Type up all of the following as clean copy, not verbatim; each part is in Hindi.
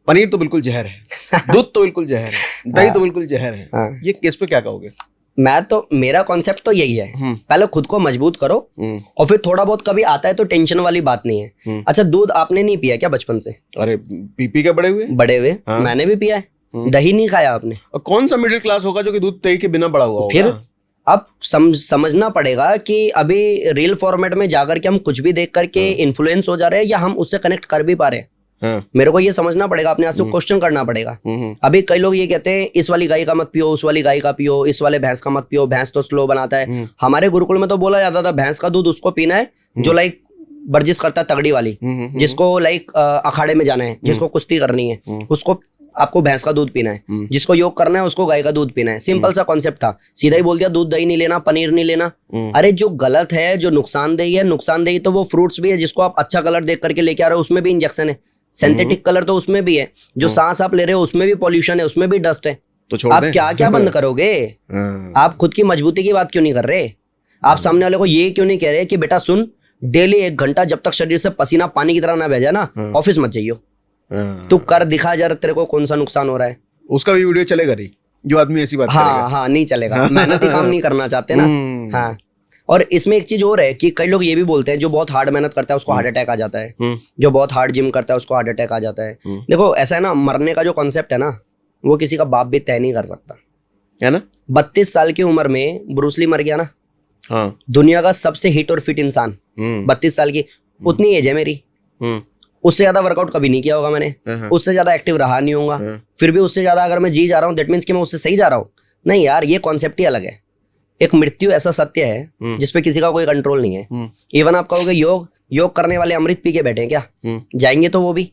पनीर तो बिल्कुल जहर है, दूध तो बिल्कुल जहर है, दही तो बिल्कुल जहर है, ये केस पे क्या कहोगे? मैं तो, मेरा कॉन्सेप्ट तो यही है, पहले खुद को मजबूत करो और फिर थोड़ा बहुत कभी आता है तो टेंशन वाली बात नहीं है। अच्छा, दूध आपने नहीं पिया क्या बचपन से? अरे पी के बड़े हुए। हाँ। मैंने भी पिया है। दही नहीं खाया आपने? और कौन सा मिडिल क्लास होगा जो कि दूध दही के बिना बड़ा हुआ होगा? फिर अब समझना पड़ेगा कि अभी रील फॉर्मेट में जाकर के हम कुछ भी देख करके इन्फ्लुएंस हो जा रहे हैं या हम उससे कनेक्ट कर भी पा रहे हैं। मेरे को ये समझना पड़ेगा, अपने आप से क्वेश्चन करना पड़ेगा। अभी कई लोग ये कहते हैं इस वाली गाय का मत पियो, उस वाली गाय का पियो, इस वाले भैंस का मत पियो, भैंस तो स्लो बनाता है। हमारे गुरुकुल में तो बोला जाता था भैंस का दूध उसको पीना है जो लाइक वर्जिश करता है तगड़ी वाली, जिसको लाइक अखाड़े में जाना है, जिसको कुश्ती करनी है, उसको आपको भैंस का दूध पीना है। जिसको योग करना है उसको गाय का दूध पीना है। सिंपल सा कॉन्सेप्ट था, सीधा ही बोल दिया दूध दही नहीं लेना, पनीर नहीं लेना। अरे जो गलत है, जो नुकसानदेही है, नुकसानदेही तो वो फ्रूट्स भी है जिसको आप अच्छा कलर देख करके लेके आ रहे हो, उसमें भी इंजेक्शन है। सिंथेटिक कलर तो उसमें भी है, जो सांस आप ले रहे हो उसमें भी पॉल्यूशन है, उसमें भी डस्ट है। तो आप क्या क्या बंद करोगे? आप खुद की मजबूती की बात क्यों नहीं कर रहे? आप सामने वाले को ये क्यों नहीं कह रहे कि बेटा सुन, डेली 1 घंटा जब तक शरीर से पसीना पानी की तरह ना बह जाए ना, ऑफिस मत जाइयो। तू कर दिखा जरा तेरे को कौन सा नुकसान हो रहा है। उसका भी वीडियो चलेगा नहीं जो आदमी ऐसी बात करेगा। हाँ, नहीं चलेगा। मेहनती काम नहीं करना चाहते ना। हाँ, और इसमें एक चीज और है कि कई लोग ये भी बोलते हैं जो बहुत हार्ड मेहनत करता है उसको हार्ट अटैक आ जाता है, जो बहुत हार्ड जिम करता है उसको हार्ट अटैक आ जाता है। देखो ऐसा है ना, मरने का जो कॉन्सेप्ट है ना, वो किसी का बाप भी तय नहीं कर सकता है ना। 32 साल की उम्र में ब्रूस ली मर गया ना। हाँ। दुनिया का सबसे हिट और फिट इंसान, 32 साल की, उतनी एज है मेरी। उससे ज्यादा वर्कआउट कभी नहीं किया होगा मैंने, उससे ज्यादा एक्टिव रहा नहीं होगा, फिर भी उससे ज्यादा अगर मैं जी जा रहा हूँ दैट मीन्स कि मैं उससे सही जा रहा हूँ। नहीं यार, ये कॉन्सेप्ट ही अलग है। एक मृत्यु ऐसा सत्य है जिसपे किसी का कोई कंट्रोल नहीं है। इवन आप कहोगे योग करने वाले अमृत पी के बैठे हैं क्या? जाएंगे तो वो भी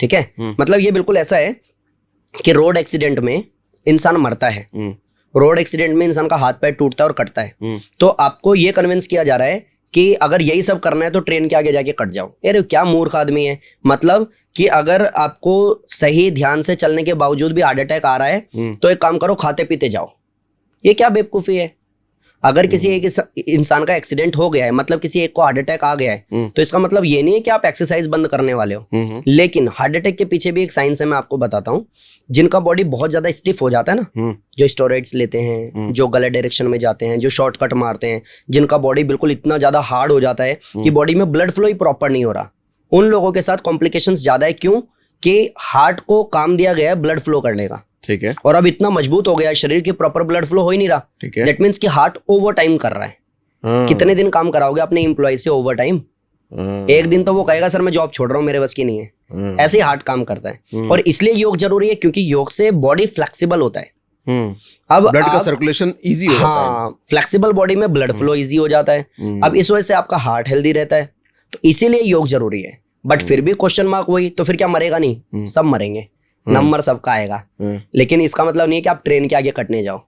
ठीक है। मतलब ये बिल्कुल ऐसा है कि रोड एक्सीडेंट में इंसान मरता है, रोड एक्सीडेंट में इंसान का हाथ पैर टूटता है और कटता है। तो आपको ये कन्विंस किया जा रहा है कि अगर यही सब करना है तो ट्रेन के आगे जाके कट जाओ। यार क्या मूर्ख आदमी है। मतलब कि अगर आपको सही ध्यान से चलने के बावजूद भी हार्ट अटैक आ रहा है तो एक काम करो, खाते पीते जाओ। ये क्या बेवकूफी है। अगर किसी एक इंसान का एक्सीडेंट हो गया है, मतलब किसी एक को हार्ट अटैक आ गया है, तो इसका मतलब ये नहीं है कि आप एक्सरसाइज बंद करने वाले हो। लेकिन हार्ट अटैक के पीछे भी एक साइंस है, मैं आपको बताता हूँ। जिनका बॉडी बहुत ज्यादा स्टिफ हो जाता है ना, जो स्टेरॉइड्स लेते हैं, जो गलत डायरेक्शन में जाते हैं, जो शॉर्टकट मारते हैं, जिनका बॉडी बिल्कुल इतना ज्यादा हार्ड हो जाता है कि बॉडी में ब्लड फ्लो ही प्रॉपर नहीं हो रहा, उन लोगों के साथ कॉम्प्लिकेशंस ज्यादा है। क्यों? कि हार्ट को काम दिया गया है ब्लड फ्लो करने का, ठीक है, और अब इतना मजबूत हो गया है शरीर की प्रॉपर ब्लड फ्लो हो ही नहीं रहा। दैट मींस कि हार्ट ओवर टाइम कर रहा है। कितने दिन काम कराओगे अपने एम्प्लॉय से ओवर टाइम? एक दिन तो वो कहेगा सर मैं जॉब छोड़ रहा हूँ, मेरे बस की नहीं है। ऐसे ही हार्ट काम करता है। और इसलिए योग जरूरी है क्योंकि योग से बॉडी फ्लेक्सिबल होता है। अब ब्लड का सर्कुलेशन इजी हो जाता है। हाँ, फ्लेक्सिबल बॉडी में ब्लड फ्लो इजी हो जाता है। अब इस वजह से आपका हार्ट हेल्दी रहता है, तो इसीलिए योग जरूरी है। बट फिर भी क्वेश्चन मार्क वही, तो फिर क्या मरेगा नहीं? सब मरेंगे, नंबर सबका आएगा। लेकिन इसका मतलब नहीं है कि आप ट्रेन के आगे कटने जाओ।